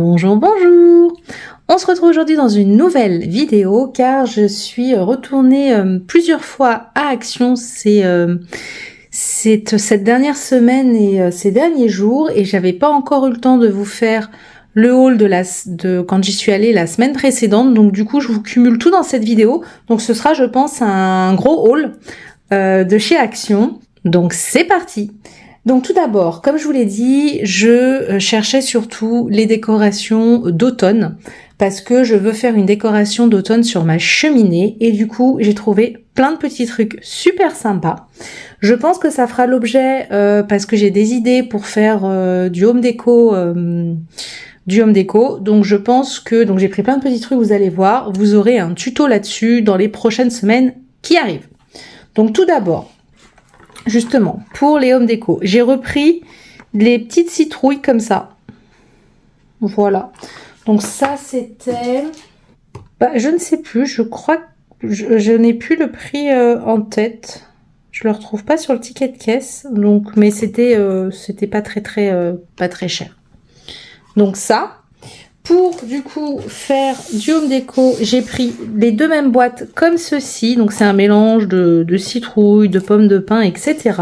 Bonjour, bonjour. On se retrouve aujourd'hui dans une nouvelle vidéo car je suis retournée plusieurs fois à Action cette dernière semaine et ces derniers jours et j'avais pas encore eu le temps de vous faire le haul de quand j'y suis allée la semaine précédente, donc du coup je vous cumule tout dans cette vidéo, donc ce sera je pense un gros haul de chez Action, donc c'est parti. Donc tout d'abord, comme je vous l'ai dit, je cherchais surtout les décorations d'automne parce que je veux faire une décoration d'automne sur ma cheminée et du coup j'ai trouvé plein de petits trucs super sympas. Je pense que ça fera l'objet parce que j'ai des idées pour faire du home déco. Donc je pense que j'ai pris plein de petits trucs, vous allez voir, vous aurez un tuto là-dessus dans les prochaines semaines qui arrivent. Donc tout d'abord, justement, pour les home déco, j'ai repris les petites citrouilles comme ça. Voilà. Donc ça, c'était... je ne sais plus, je crois que je n'ai plus le prix en tête. Je le retrouve pas sur le ticket de caisse. Donc, mais c'était pas très cher. Donc ça... Pour du coup faire du home déco, j'ai pris les deux mêmes boîtes comme ceci. Donc c'est un mélange de citrouilles, de pommes de pin, etc.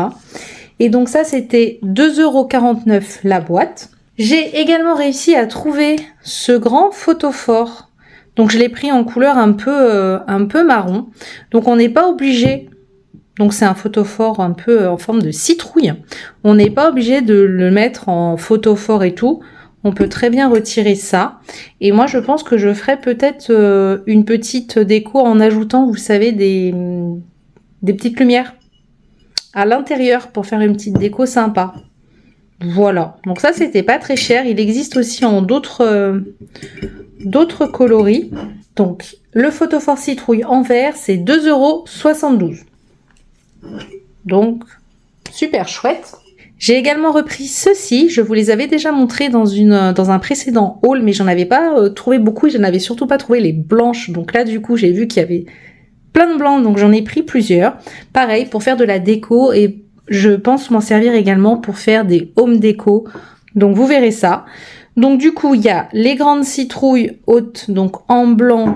Et donc ça c'était 2,49 € la boîte. J'ai également réussi à trouver ce grand photophore. Donc je l'ai pris en couleur un peu marron. Donc on n'est pas obligé. Donc c'est un photophore un peu en forme de citrouille. On n'est pas obligé de le mettre en photophore et tout. On peut très bien retirer ça. Et moi, je pense que je ferai peut-être une petite déco en ajoutant, vous savez, des petites lumières à l'intérieur pour faire une petite déco sympa. Voilà. Donc ça, c'était pas très cher. Il existe aussi en d'autres coloris. Donc, le photophore citrouille en vert, c'est 2,72 €. Donc, super chouette. J'ai également repris ceci, je vous les avais déjà montrés dans un précédent haul, mais j'en avais pas trouvé beaucoup et je n'avais surtout pas trouvé les blanches. Donc là, du coup, j'ai vu qu'il y avait plein de blancs, donc j'en ai pris plusieurs. Pareil, pour faire de la déco et je pense m'en servir également pour faire des home déco. Donc vous verrez ça. Donc du coup, il y a les grandes citrouilles hautes, donc en blanc,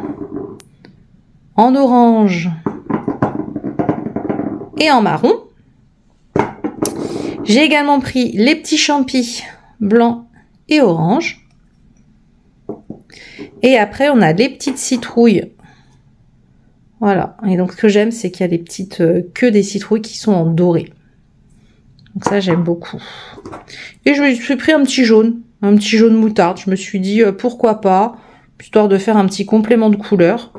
en orange et en marron. J'ai également pris les petits champis blancs et orange. Et après, on a les petites citrouilles. Voilà. Et donc, ce que j'aime, c'est qu'il y a les petites queues des citrouilles qui sont en doré. Donc ça, j'aime beaucoup. Et je me suis pris un petit jaune moutarde. Je me suis dit, pourquoi pas, histoire de faire un petit complément de couleur.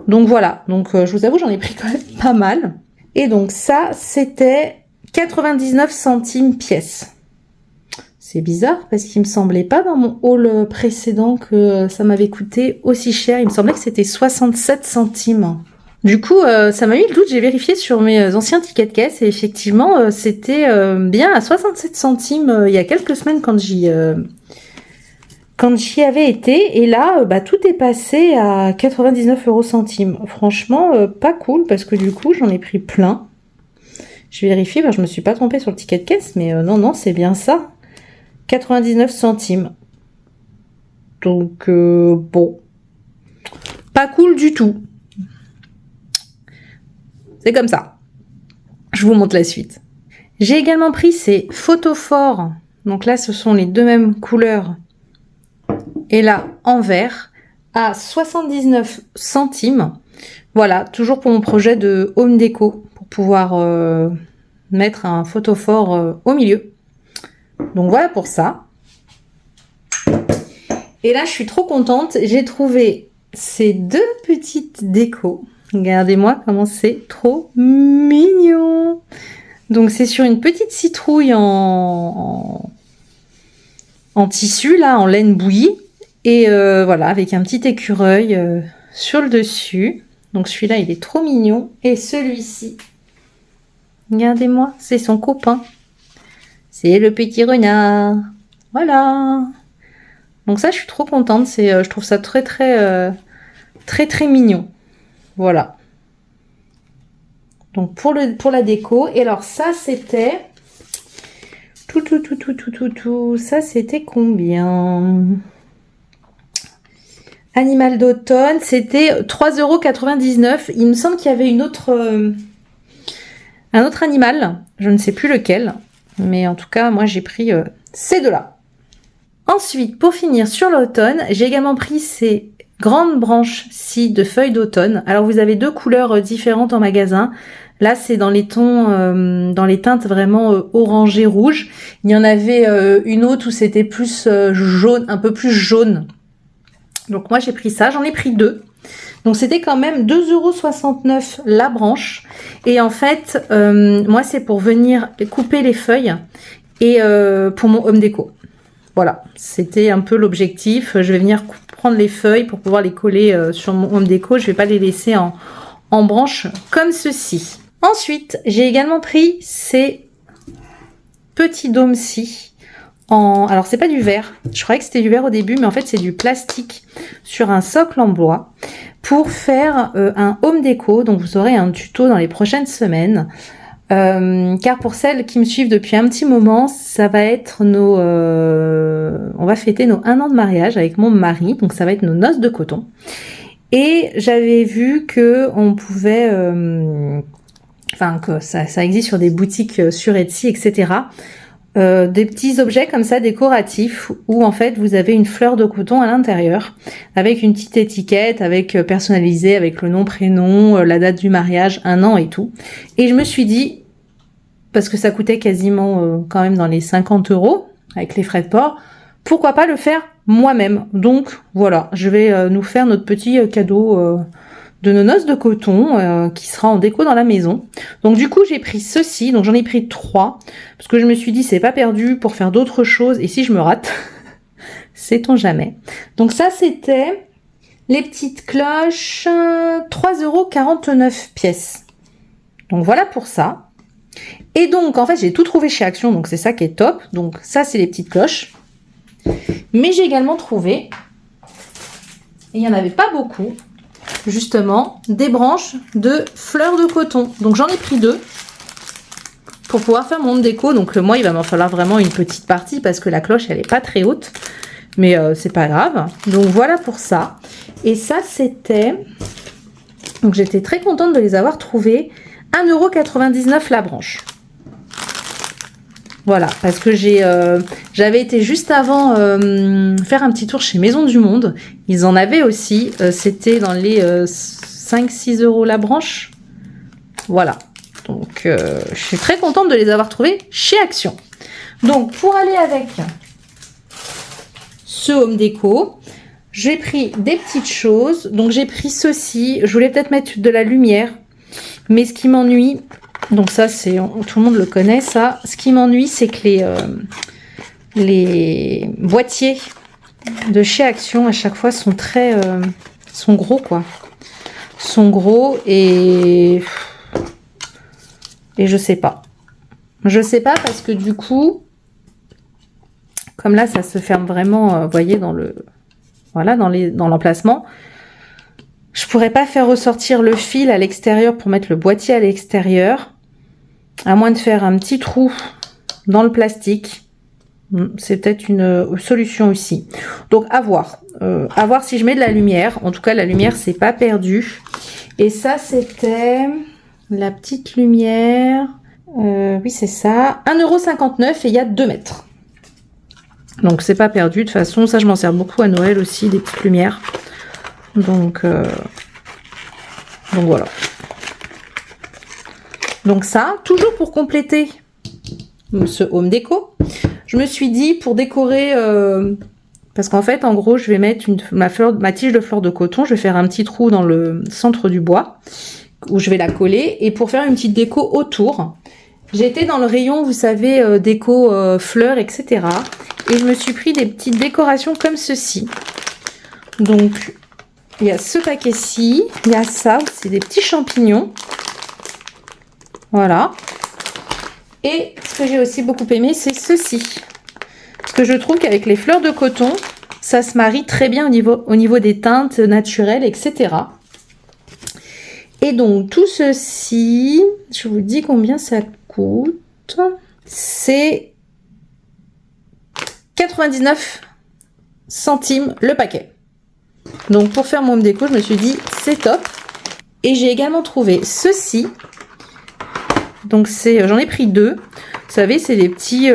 Donc voilà. Donc, je vous avoue, j'en ai pris quand même pas mal. Et donc ça, c'était 99 centimes pièce. C'est bizarre parce qu'il me semblait pas dans mon haul précédent que ça m'avait coûté aussi cher. Il me semblait que c'était 67 centimes. Du coup, ça m'a mis le doute. J'ai vérifié sur mes anciens tickets de caisse et effectivement, c'était bien à 67 centimes il y a quelques semaines quand j'y avais été. Et là, tout est passé à 99 centimes. Franchement, pas cool parce que du coup, j'en ai pris plein. Je vérifie, je me suis pas trompée sur le ticket de caisse, mais non, c'est bien ça. 99 centimes. Donc, bon. Pas cool du tout. C'est comme ça. Je vous montre la suite. J'ai également pris ces photophores. Donc là, ce sont les deux mêmes couleurs. Et là, en vert, à 79 centimes. Voilà, toujours pour mon projet de home déco. Pour pouvoir mettre un photophore au milieu. Donc voilà pour ça. Et là, je suis trop contente. J'ai trouvé ces deux petites décos. Regardez-moi comment c'est trop mignon. Donc c'est sur une petite citrouille en tissu, là, en laine bouillie. Et voilà, avec un petit écureuil sur le dessus. Donc celui-là, il est trop mignon. Et celui-ci, regardez-moi, c'est son copain. C'est le petit renard. Voilà. Donc ça, je suis trop contente. Je trouve ça très mignon. Voilà. Donc pour la déco. Et alors ça, c'était tout. Ça, c'était combien? Animal d'automne, c'était 3,99 €. Il me semble qu'il y avait un autre animal, je ne sais plus lequel, mais en tout cas, moi j'ai pris ces deux-là. Ensuite, pour finir sur l'automne, j'ai également pris ces grandes branches-ci de feuilles d'automne. Alors vous avez deux couleurs différentes en magasin. Là, c'est dans les tons, dans les teintes vraiment orangé rouge. Il y en avait une autre où c'était plus jaune, un peu plus jaune. Donc moi j'ai pris ça, j'en ai pris deux. Donc c'était quand même 2,69 € la branche. Et en fait, moi c'est pour venir couper les feuilles et pour mon home déco. Voilà, c'était un peu l'objectif. Je vais venir prendre les feuilles pour pouvoir les coller sur mon home déco. Je vais pas les laisser en branches comme ceci. Ensuite, j'ai également pris ces petits dômes-ci. Alors c'est pas du verre, je croyais que c'était du verre au début, mais en fait c'est du plastique sur un socle en bois pour faire un home déco. Donc vous aurez un tuto dans les prochaines semaines, car pour celles qui me suivent depuis un petit moment, ça va être on va fêter nos 1 an de mariage avec mon mari, donc ça va être nos noces de coton. Et j'avais vu que on pouvait, que ça existe sur des boutiques sur Etsy, etc. Des petits objets comme ça décoratifs où en fait vous avez une fleur de coton à l'intérieur avec une petite étiquette, avec personnalisé, avec le nom, prénom, la date du mariage, 1 an et tout. Et je me suis dit, parce que ça coûtait quasiment quand même dans les 50 € avec les frais de port, pourquoi pas le faire moi-même. Donc voilà, je vais nous faire notre petit cadeau de nos noces de coton qui sera en déco dans la maison. Donc du coup j'ai pris ceci, donc j'en ai pris 3 parce que je me suis dit c'est pas perdu pour faire d'autres choses et si je me rate, sait-on jamais. Donc ça c'était les petites cloches, 3,49 € pièce. Donc voilà pour ça. Et donc en fait j'ai tout trouvé chez Action, donc c'est ça qui est top. Donc ça c'est les petites cloches. Mais j'ai également trouvé, et il n'y en avait pas beaucoup, justement, des branches de fleurs de coton. Donc j'en ai pris 2 pour pouvoir faire mon déco. Donc moi, il va m'en falloir vraiment une petite partie parce que la cloche, elle est pas très haute. Mais c'est pas grave. Donc voilà pour ça. Et ça, c'était... Donc j'étais très contente de les avoir trouvés. 1,99 € la branche. Voilà, parce que j'avais été juste avant faire un petit tour chez Maison du Monde. Ils en avaient aussi. C'était dans les 5-6 € la branche. Voilà. Donc, je suis très contente de les avoir trouvés chez Action. Donc, pour aller avec ce home déco, j'ai pris des petites choses. Donc, j'ai pris ceci. Je voulais peut-être mettre de la lumière. Mais ce qui m'ennuie... Donc ça, tout le monde le connaît, ça. Ce qui m'ennuie, c'est que les boîtiers de chez Action, à chaque fois, sont sont gros, quoi. Sont gros et je sais pas. Je sais pas parce que du coup, comme là, ça se ferme vraiment, vous voyez, dans l'emplacement. Je pourrais pas faire ressortir le fil à l'extérieur pour mettre le boîtier à l'extérieur. À moins de faire un petit trou dans le plastique. C'est peut-être une solution aussi. Donc à voir. À voir si je mets de la lumière. En tout cas, la lumière, c'est pas perdu. Et ça, c'était la petite lumière. Oui, c'est ça. 1,59 € et il y a 2 mètres. Donc c'est pas perdu. De toute façon, ça, je m'en sers beaucoup à Noël aussi, des petites lumières. Donc voilà. Donc ça, toujours pour compléter ce home déco, je me suis dit pour décorer, parce qu'en fait, en gros, je vais mettre ma tige de fleur de coton, je vais faire un petit trou dans le centre du bois, où je vais la coller, et pour faire une petite déco autour, j'étais dans le rayon, vous savez, déco fleurs, etc. Et je me suis pris des petites décorations comme ceci. Donc, il y a ce paquet-ci, il y a ça, c'est des petits champignons. Voilà. Et ce que j'ai aussi beaucoup aimé, c'est ceci. Parce que je trouve qu'avec les fleurs de coton, ça se marie très bien au niveau des teintes naturelles, etc. Et donc, tout ceci, je vous dis combien ça coûte. C'est 99 centimes le paquet. Donc pour faire mon home déco, je me suis dit c'est top. Et j'ai également trouvé ceci. Donc j'en ai pris 2. Vous savez, c'est les petits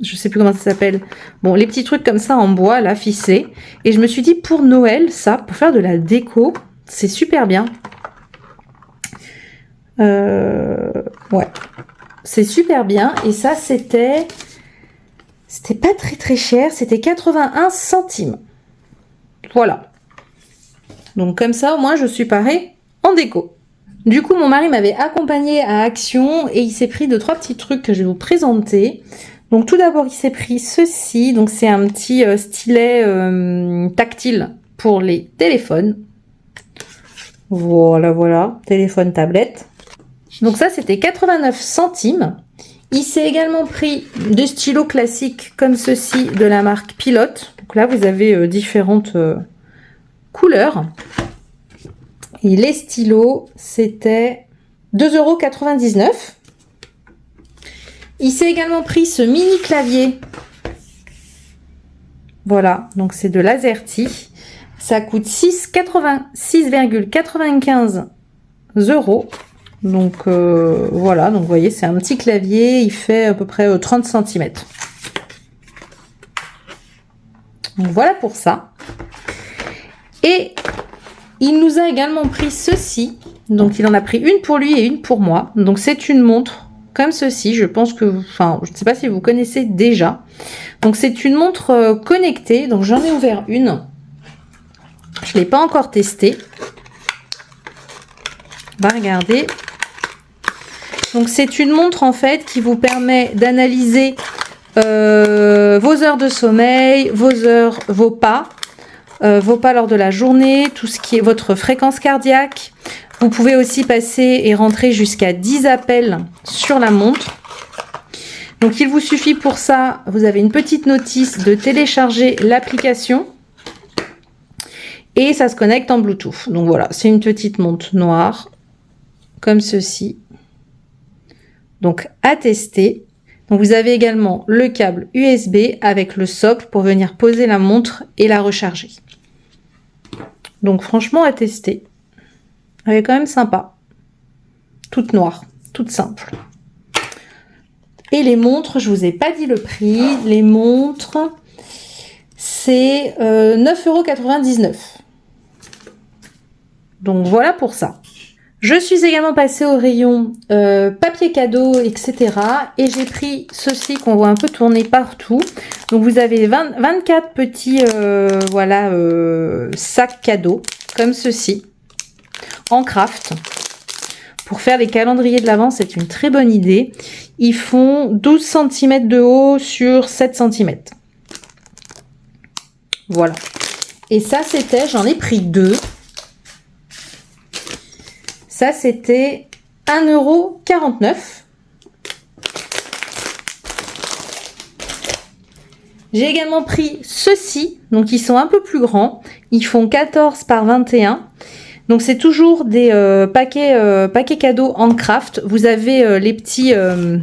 je sais plus comment ça s'appelle. Bon, les petits trucs comme ça en bois, là, ficelés. Et je me suis dit, pour Noël, ça, pour faire de la déco, c'est super bien. Ouais. C'est super bien. Et ça, c'était pas très très cher. C'était 81 centimes. Voilà. Donc comme ça, au moins, je suis parée en déco. Du coup, mon mari m'avait accompagnée à Action et il s'est pris 2-3 petits trucs que je vais vous présenter. Donc tout d'abord, il s'est pris ceci. Donc c'est un petit stylet tactile pour les téléphones. Voilà, voilà. Téléphone, tablette. Donc ça, c'était 89 centimes. Il s'est également pris des stylos classiques comme ceci de la marque Pilote. Donc là, vous avez différentes couleurs. Et les stylos, c'était 2,99 €. Il s'est également pris ce mini clavier. Voilà, donc c'est de l'Azerty. Ça coûte 6,95 €. Donc voilà, donc vous voyez, c'est un petit clavier. Il fait à peu près 30 cm. Donc voilà pour ça. Et il nous a également pris ceci. Donc il en a pris une pour lui et une pour moi. Donc c'est une montre comme ceci. Je pense que, enfin, je ne sais pas si vous connaissez déjà. Donc c'est une montre connectée. Donc j'en ai ouvert une. Je ne l'ai pas encore testée. On va regarder. Donc c'est une montre en fait qui vous permet d'analyser vos heures de sommeil, vos pas lors de la journée, tout ce qui est votre fréquence cardiaque. Vous pouvez aussi passer et rentrer jusqu'à 10 appels sur la montre. Donc il vous suffit pour ça, vous avez une petite notice de télécharger l'application et ça se connecte en Bluetooth. Donc voilà, c'est une petite montre noire comme ceci. Donc à tester. Donc vous avez également le câble USB avec le socle pour venir poser la montre et la recharger. Donc franchement à tester. Elle est quand même sympa. Toute noire, toute simple. Et les montres, je vous ai pas dit le prix. Les montres, c'est 9,99 €. Donc voilà pour ça. Je suis également passée au rayon papier cadeau, etc. Et j'ai pris ceci qu'on voit un peu tourner partout. Donc vous avez 24 petits sacs cadeaux comme ceci en craft. Pour faire les calendriers de l'Avent, c'est une très bonne idée. Ils font 12 cm de haut sur 7 cm. Voilà. Et ça, c'était, j'en ai pris 2. Ça, c'était 1,49 €. J'ai également pris ceux-ci. Donc, ils sont un peu plus grands. Ils font 14 par 21. Donc, c'est toujours des paquets cadeaux en craft. Vous avez les petits... je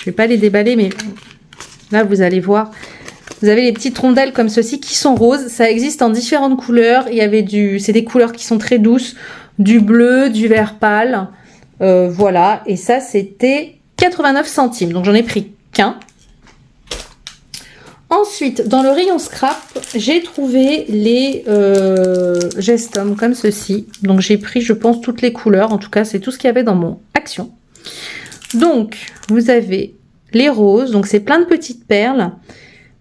vais pas les déballer, mais là, vous allez voir. Vous avez les petites rondelles comme ceci qui sont roses. Ça existe en différentes couleurs. C'est des couleurs qui sont très douces. Du bleu, du vert pâle. Voilà. Et ça, c'était 89 centimes. Donc, j'en ai pris qu'un. Ensuite, dans le rayon scrap, j'ai trouvé les Gestom comme ceci. Donc, j'ai pris, je pense, toutes les couleurs. En tout cas, c'est tout ce qu'il y avait dans mon Action. Donc, vous avez les roses. Donc, c'est plein de petites perles.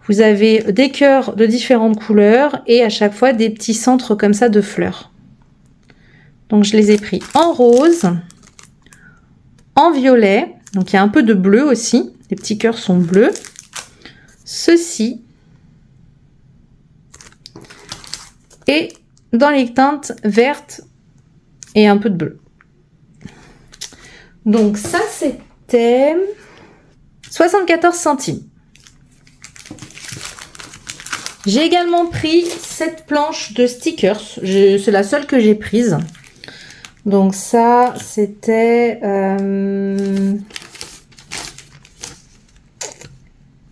Vous avez des cœurs de différentes couleurs et à chaque fois des petits centres comme ça de fleurs. Donc, je les ai pris en rose, en violet. Donc, il y a un peu de bleu aussi. Les petits cœurs sont bleus. Ceci. Et dans les teintes vertes et un peu de bleu. Donc, ça, c'était 74 centimes. J'ai également pris cette planche de stickers. C'est la seule que j'ai prise. Donc ça, c'était...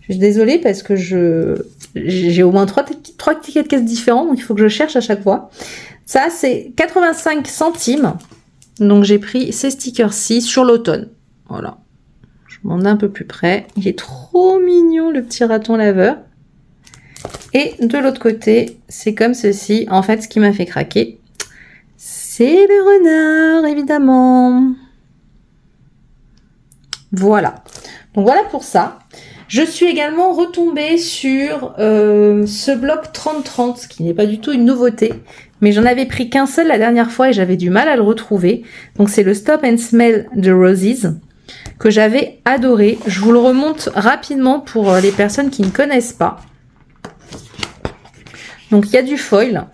Je suis désolée parce que j'ai au moins trois tickets de caisse différents, donc il faut que je cherche à chaque fois. Ça, c'est 85 centimes. Donc, j'ai pris ces stickers-ci sur l'automne. Voilà. Je m'en ai un peu plus près. Il est trop mignon, le petit raton laveur. Et de l'autre côté, c'est comme ceci. En fait, ce qui m'a fait craquer, c'est le renard, évidemment. Voilà. Donc, voilà pour ça. Je suis également retombée sur ce bloc 30-30, ce qui n'est pas du tout une nouveauté, mais j'en avais pris qu'un seul la dernière fois et j'avais du mal à le retrouver. Donc c'est le Stop and Smell de Roses, que j'avais adoré. Je vous le remonte rapidement pour les personnes qui ne connaissent pas. Donc il y a du foil.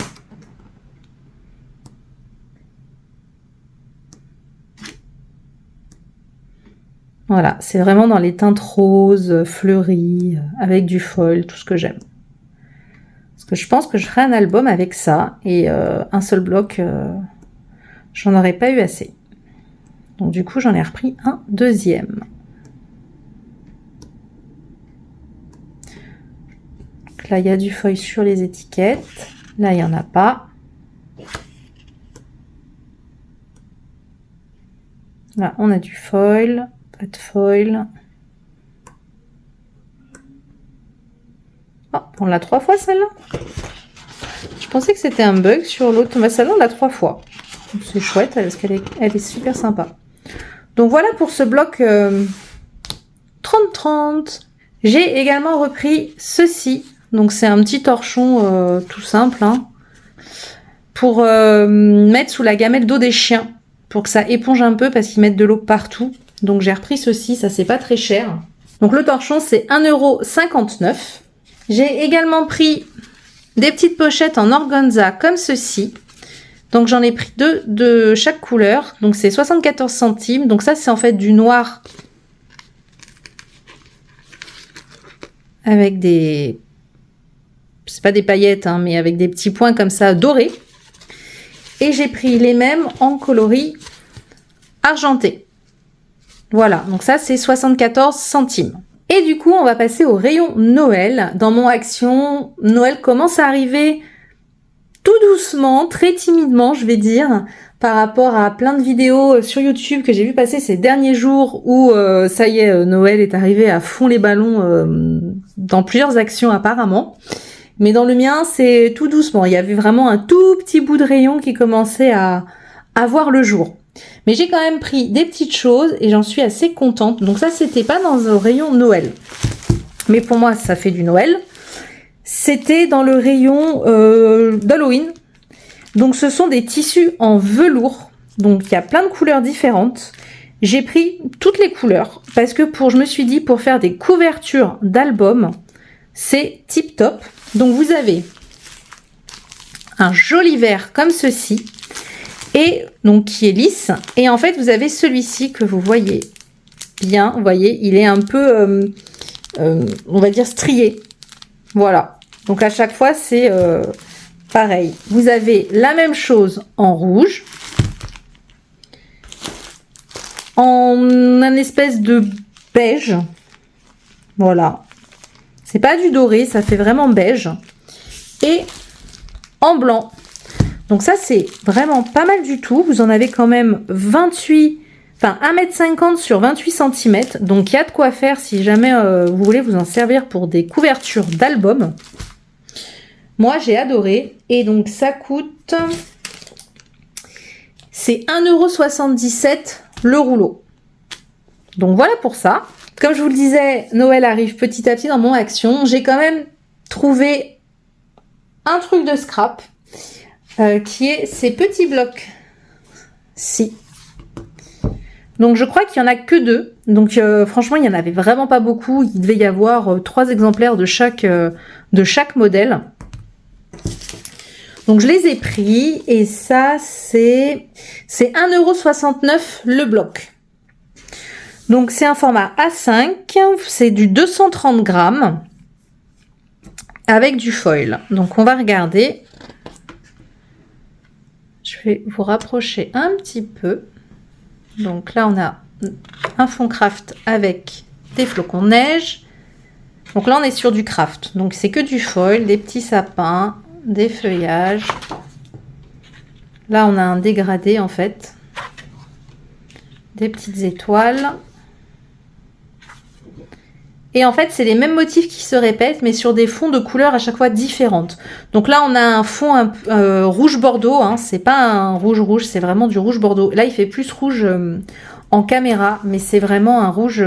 Voilà, c'est vraiment dans les teintes roses, fleuries, avec du foil, tout ce que j'aime. Parce que je pense que je ferai un album avec ça, et un seul bloc, j'en aurais pas eu assez. Donc du coup, j'en ai repris un deuxième. Donc là, il y a du foil sur les étiquettes. Là, il n'y en a pas. Là, on a du foil. Pas de foil. Oh, on l'a 3 fois celle-là. Je pensais que c'était un bug sur l'autre. Mais celle-là, on l'a 3 fois. C'est chouette parce qu'elle est super sympa. Donc voilà pour ce bloc 30-30. J'ai également repris ceci. Donc c'est un petit torchon tout simple. Hein, pour mettre sous la gamelle d'eau des chiens. Pour que ça éponge un peu parce qu'ils mettent de l'eau partout. Donc j'ai repris ceci, ça c'est pas très cher. Donc le torchon c'est 1,59 €. J'ai également pris des petites pochettes en organza comme ceci. Donc j'en ai pris 2 de chaque couleur. Donc c'est 74 centimes. Donc ça c'est en fait du noir. Avec des... C'est pas des paillettes, hein, mais avec des petits points comme ça dorés. Et j'ai pris les mêmes en coloris argenté. Voilà, donc ça c'est 74 centimes. Et du coup, on va passer au rayon Noël. Dans mon action, Noël commence à arriver tout doucement, très timidement, je vais dire, par rapport à plein de vidéos sur YouTube que j'ai vu passer ces derniers jours où ça y est, Noël est arrivé à fond les ballons dans plusieurs actions apparemment. Mais dans le mien, c'est tout doucement. Il y avait vraiment un tout petit bout de rayon qui commençait à voir le jour. Mais j'ai quand même pris des petites choses et j'en suis assez contente. Donc ça, c'était pas dans le rayon Noël. Mais pour moi, ça fait du Noël. C'était dans le rayon d'Halloween. Donc ce sont des tissus en velours. Donc il y a plein de couleurs différentes. J'ai pris toutes les couleurs parce que je me suis dit pour faire des couvertures d'albums, c'est tip top. Donc vous avez un joli vert comme ceci. Et donc qui est lisse, et en fait vous avez celui-ci que vous voyez bien, vous voyez, il est un peu on va dire strié, voilà, donc à chaque fois c'est pareil. Vous avez la même chose en rouge, en un espèce de beige, voilà, c'est pas du doré, ça fait vraiment beige, et en blanc. Donc ça, c'est vraiment pas mal du tout. Vous en avez quand même 1,50 m sur 28 cm. Donc il y a de quoi faire si jamais vous voulez vous en servir pour des couvertures d'albums. Moi, j'ai adoré. Et donc ça coûte... C'est 1,77 € le rouleau. Donc voilà pour ça. Comme je vous le disais, Noël arrive petit à petit dans mon action. J'ai quand même trouvé un truc de scrap. Qui est ces petits blocs-ci. Donc je crois qu'il n'y en a que 2. Donc franchement, il n'y en avait vraiment pas beaucoup. Il devait y avoir 3 exemplaires de chaque modèle. Donc je les ai pris et ça c'est 1,69 € le bloc. Donc c'est un format A5, c'est du 230 grammes avec du foil. Donc on va regarder. Je vais vous rapprocher un petit peu. Donc là, on a un fond craft avec des flocons de neige, Donc là, on est sur du craft. Donc c'est que du foil, des petits sapins, des feuillages. Là, on a un dégradé en fait. Des petites étoiles. Et en fait, c'est les mêmes motifs qui se répètent, mais sur des fonds de couleurs à chaque fois différentes. Donc là, on a un fond rouge bordeaux. Hein. C'est pas un rouge, c'est vraiment du rouge bordeaux. Là, il fait plus rouge en caméra, mais c'est vraiment un rouge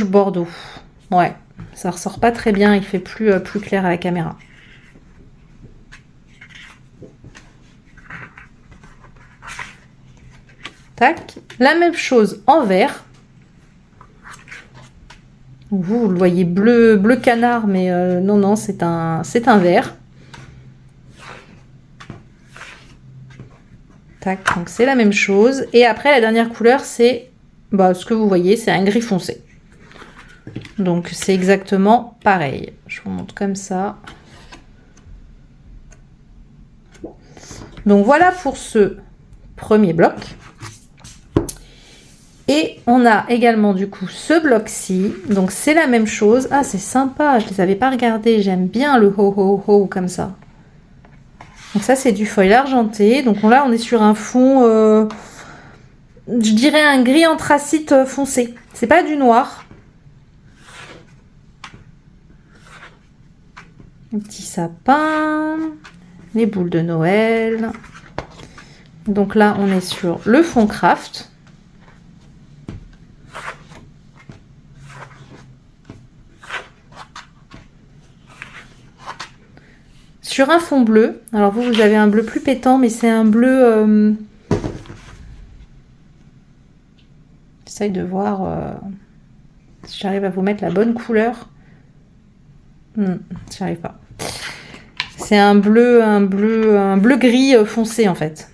bordeaux. Ouais, ça ressort pas très bien. Il fait plus clair à la caméra. Tac. La même chose en vert. Vous le voyez bleu canard, mais non, c'est un vert. Tac, donc c'est la même chose. Et après, la dernière couleur, c'est ce que vous voyez, c'est un gris foncé. Donc c'est exactement pareil. Je vous montre comme ça. Donc voilà pour ce premier bloc. Et on a également du coup ce bloc-ci. Donc c'est la même chose. Ah, c'est sympa, je ne les avais pas regardés. J'aime bien le ho ho ho comme ça. Donc ça c'est du foil argenté. Donc là on est sur un fond, je dirais un gris anthracite foncé. C'est pas du noir. Un petit sapin. Les boules de Noël. Donc là on est sur le fond craft. Sur un fond bleu, alors vous avez un bleu plus pétant, mais c'est un bleu... J'essaye de voir si j'arrive à vous mettre la bonne couleur. J'y arrive pas. C'est un bleu gris foncé en fait.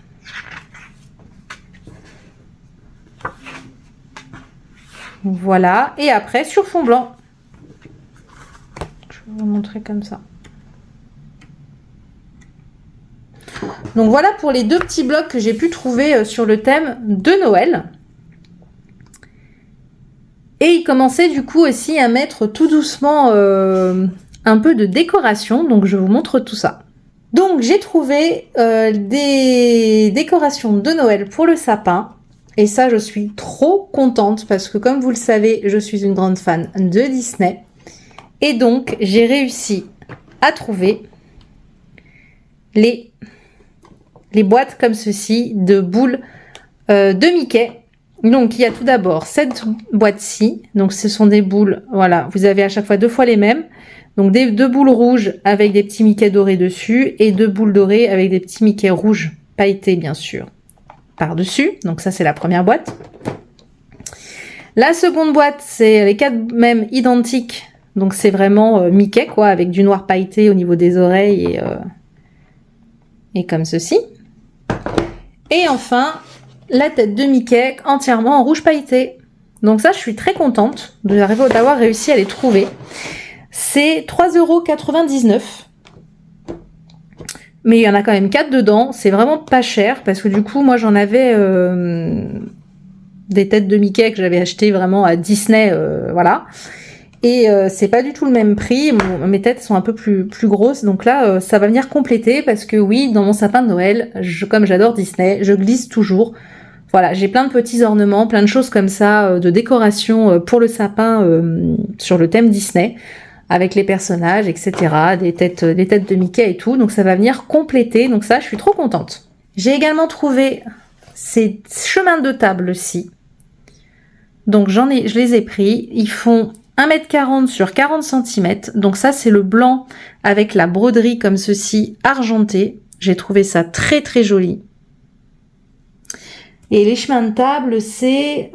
Voilà, et après sur fond blanc. Je vais vous montrer comme ça. Donc voilà pour les deux petits blocs que j'ai pu trouver sur le thème de Noël. Et il commençait du coup aussi à mettre tout doucement un peu de décoration. Donc je vous montre tout ça. Donc j'ai trouvé des décorations de Noël pour le sapin. Et ça, je suis trop contente parce que comme vous le savez, je suis une grande fan de Disney. Et donc j'ai réussi à trouver les boîtes comme ceci de boules de Mickey. Donc il y a tout d'abord cette boîte-ci. Donc ce sont des boules, voilà, vous avez à chaque fois deux fois les mêmes. Donc deux boules rouges avec des petits Mickey dorés dessus et deux boules dorées avec des petits Mickey rouges pailletés bien sûr par-dessus. Donc ça c'est la première boîte. La seconde boîte, c'est les quatre mêmes identiques. Donc c'est vraiment Mickey quoi, avec du noir pailleté au niveau des oreilles et comme ceci. Et enfin, la tête de Mickey entièrement en rouge pailleté. Donc ça, je suis très contente d'avoir réussi à les trouver. C'est 3,99 €. Mais il y en a quand même 4 dedans. C'est vraiment pas cher parce que du coup, moi, j'en avais des têtes de Mickey que j'avais achetées vraiment à Disney, voilà. Et c'est pas du tout le même prix. Mes têtes sont un peu plus grosses. Donc là, ça va venir compléter parce que oui, dans mon sapin de Noël, comme j'adore Disney, je glisse toujours. Voilà, j'ai plein de petits ornements, plein de choses comme ça, de décoration pour le sapin sur le thème Disney, avec les personnages, etc. Des têtes de Mickey et tout. Donc ça va venir compléter. Donc ça, je suis trop contente. J'ai également trouvé ces chemins de table-ci. Donc je les ai pris. Ils font 1,40 m sur 40 cm. Donc ça, c'est le blanc avec la broderie comme ceci, argenté. J'ai trouvé ça très très joli. Et les chemins de table, c'est...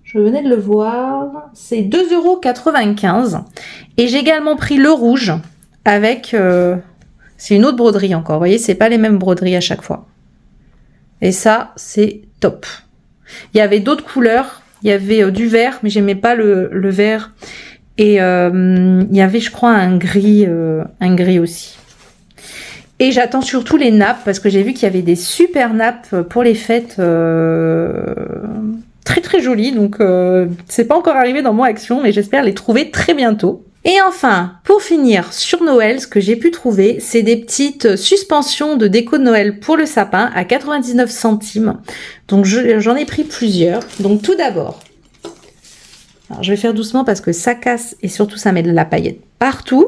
je venais de le voir. C'est 2,95 €. Et j'ai également pris le rouge avec... c'est une autre broderie encore. Vous voyez, c'est pas les mêmes broderies à chaque fois. Et ça, c'est top. Il y avait d'autres couleurs. Il y avait du vert, mais j'aimais pas le vert. Et il y avait, je crois, un gris aussi. Et j'attends surtout les nappes, parce que j'ai vu qu'il y avait des super nappes pour les fêtes très très jolies, donc c'est pas encore arrivé dans mon action, mais j'espère les trouver très bientôt. Et enfin, pour finir sur Noël, ce que j'ai pu trouver, c'est des petites suspensions de déco de Noël pour le sapin à 99 centimes. Donc j'en ai pris plusieurs. Donc tout d'abord, alors je vais faire doucement parce que ça casse et surtout ça met de la paillette partout.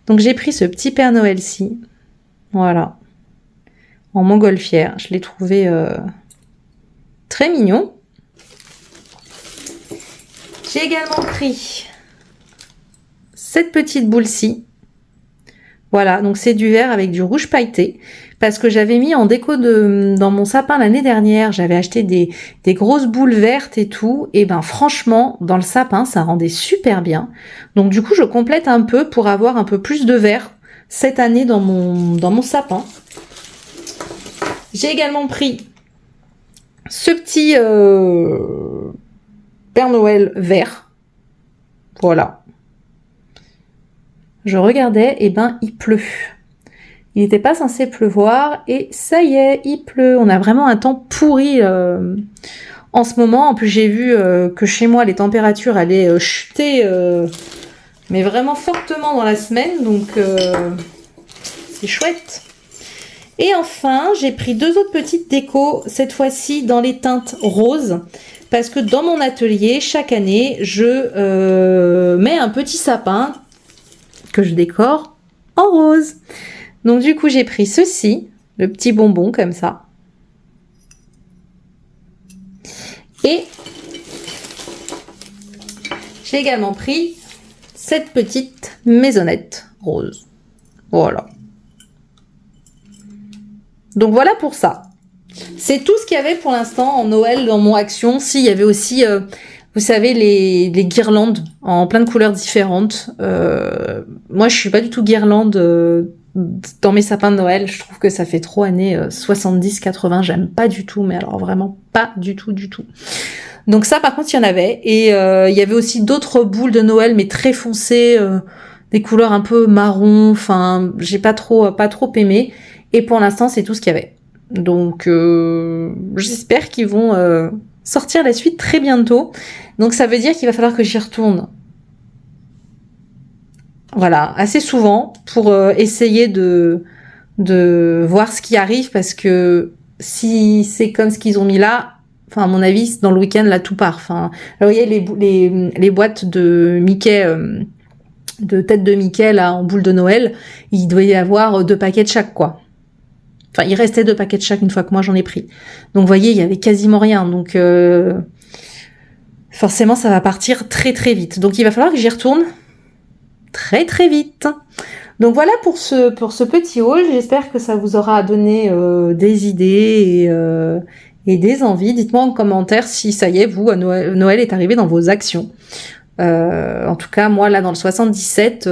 Donc j'ai pris ce petit Père Noël-ci. Voilà. En montgolfière. Je l'ai trouvé très mignon. J'ai également pris cette petite boule-ci. Voilà, donc c'est du vert avec du rouge pailleté. Parce que j'avais mis en déco dans mon sapin l'année dernière, j'avais acheté des grosses boules vertes et tout. Et ben franchement, dans le sapin, ça rendait super bien. Donc du coup, je complète un peu pour avoir un peu plus de vert cette année dans mon sapin. J'ai également pris ce petit Père Noël vert. Voilà. Je regardais, et ben il pleut. Il n'était pas censé pleuvoir et ça y est, il pleut. On a vraiment un temps pourri en ce moment. En plus, j'ai vu que chez moi, les températures allaient chuter, mais vraiment fortement dans la semaine. Donc, c'est chouette. Et enfin, j'ai pris 2 autres petites décos, cette fois-ci dans les teintes roses. Parce que dans mon atelier, chaque année, je mets un petit sapin que je décore en rose. Donc du coup, j'ai pris ceci, le petit bonbon comme ça. Et j'ai également pris cette petite maisonnette rose. Voilà. Donc voilà pour ça. C'est tout ce qu'il y avait pour l'instant en Noël dans mon action. Si, il y avait aussi, vous savez, les guirlandes en plein de couleurs différentes. Moi, je suis pas du tout guirlande dans mes sapins de Noël. Je trouve que ça fait trop années 70-80. J'aime pas du tout, mais alors vraiment pas du tout, du tout. Donc ça, par contre, il y en avait. Et il y avait aussi d'autres boules de Noël, mais très foncées, des couleurs un peu marron. Enfin, j'ai pas trop aimé. Et pour l'instant, c'est tout ce qu'il y avait. Donc, j'espère qu'ils vont sortir la suite très bientôt. Donc, ça veut dire qu'il va falloir que j'y retourne. Voilà, assez souvent pour essayer de voir ce qui arrive parce que si c'est comme ce qu'ils ont mis là, enfin à mon avis, dans le week-end là tout part. Enfin, alors il y a les boîtes de Mickey, de tête de Mickey là en boule de Noël, il doit y avoir 2 paquets de chaque quoi. Enfin, il restait 2 paquets de chaque une fois que moi j'en ai pris. Donc, vous voyez, il y avait quasiment rien. Donc, forcément, ça va partir très très vite. Donc, il va falloir que j'y retourne très très vite. Donc, voilà pour ce petit haul. J'espère que ça vous aura donné des idées et des envies. Dites-moi en commentaire si ça y est, vous, Noël est arrivé dans vos actions. En tout cas, moi, là, dans le 77,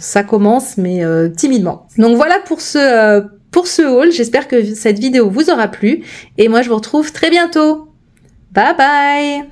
ça commence, mais timidement. Donc, voilà pour ce haul, j'espère que cette vidéo vous aura plu et moi je vous retrouve très bientôt. Bye bye!